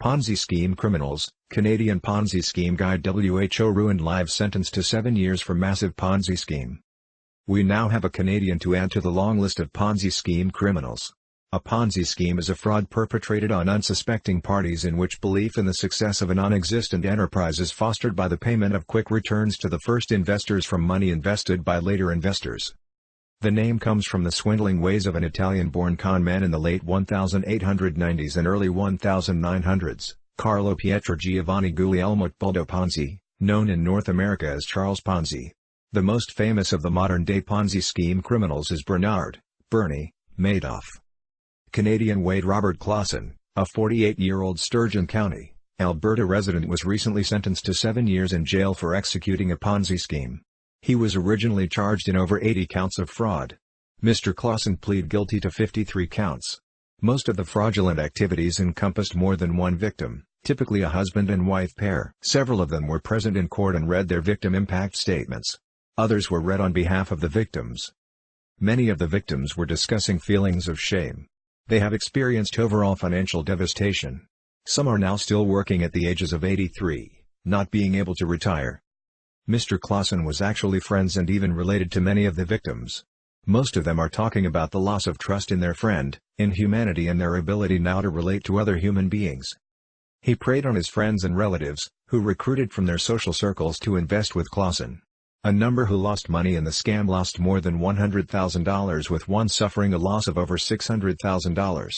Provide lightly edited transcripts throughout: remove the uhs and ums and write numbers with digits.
Ponzi Scheme Criminals, Canadian Ponzi Scheme Guide. WHO ruined lives sentenced to 7 years for massive Ponzi scheme. We now have a Canadian to add to the long list of Ponzi scheme criminals. A Ponzi scheme is a fraud perpetrated on unsuspecting parties in which belief in the success of a non-existent enterprise is fostered by the payment of quick returns to the first investors from money invested by later investors. The name comes from the swindling ways of an Italian-born con man in the late 1890s and early 1900s, Carlo Pietro Giovanni Guglielmo Ponzi, known in North America as Charles Ponzi. The most famous of the modern-day Ponzi scheme criminals is Bernie Madoff. Canadian Wade Robert Clausen, a 48-year-old Sturgeon County, Alberta resident, was recently sentenced to 7 years in jail for executing a Ponzi scheme. He was originally charged in over 80 counts of fraud. Mr. Clausen pleaded guilty to 53 counts. Most of the fraudulent activities encompassed more than one victim, typically a husband and wife pair. Several of them were present in court and read their victim impact statements. Others were read on behalf of the victims. Many of the victims were discussing feelings of shame. They have experienced overall financial devastation. Some are now still working at the ages of 83, not being able to retire. Mr. Clausen was actually friends and even related to many of the victims. Most of them are talking about the loss of trust in their friend, in humanity, and their ability now to relate to other human beings. He preyed on his friends and relatives, who recruited from their social circles to invest with Clausen. A number who lost money in the scam lost more than $100,000, with one suffering a loss of over $600,000.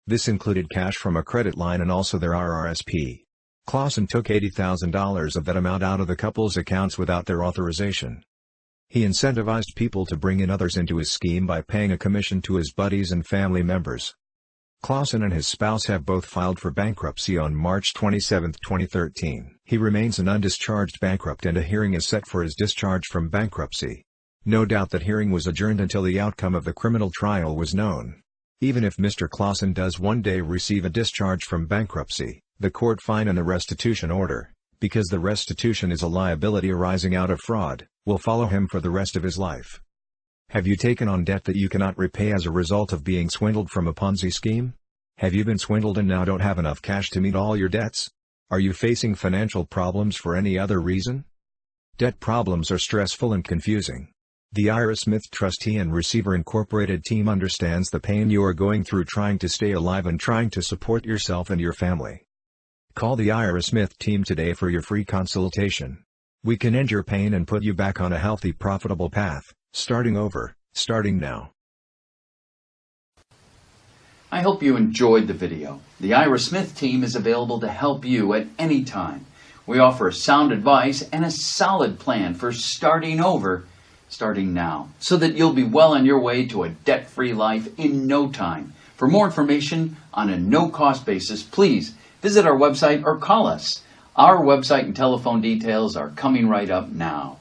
This included cash from a credit line and also their RRSP. Clausen took $80,000 of that amount out of the couple's accounts without their authorization. He incentivized people to bring in others into his scheme by paying a commission to his buddies and family members. Clausen and his spouse have both filed for bankruptcy on March 27, 2013. He remains an undischarged bankrupt and a hearing is set for his discharge from bankruptcy. No doubt that hearing was adjourned until the outcome of the criminal trial was known. Even if Mr. Clausen does one day receive a discharge from bankruptcy, the court fine and the restitution order, because the restitution is a liability arising out of fraud, will follow him for the rest of his life. Have you taken on debt that you cannot repay as a result of being swindled from a Ponzi scheme? Have you been swindled and now don't have enough cash to meet all your debts? Are you facing financial problems for any other reason? Debt problems are stressful and confusing. The Ira Smith Trustee and Receiver Incorporated team understands the pain you are going through trying to stay alive and trying to support yourself and your family. Call the Ira Smith team today for your free consultation. We can end your pain and put you back on a healthy, profitable path, starting now. I hope you enjoyed the video. The Ira Smith team is available to help you at any time. We offer sound advice and a solid plan for starting now, so that you'll be well on your way to a debt-free life in no time. For more information on a no-cost basis, please visit our website or call us. Our website and telephone details are coming right up now.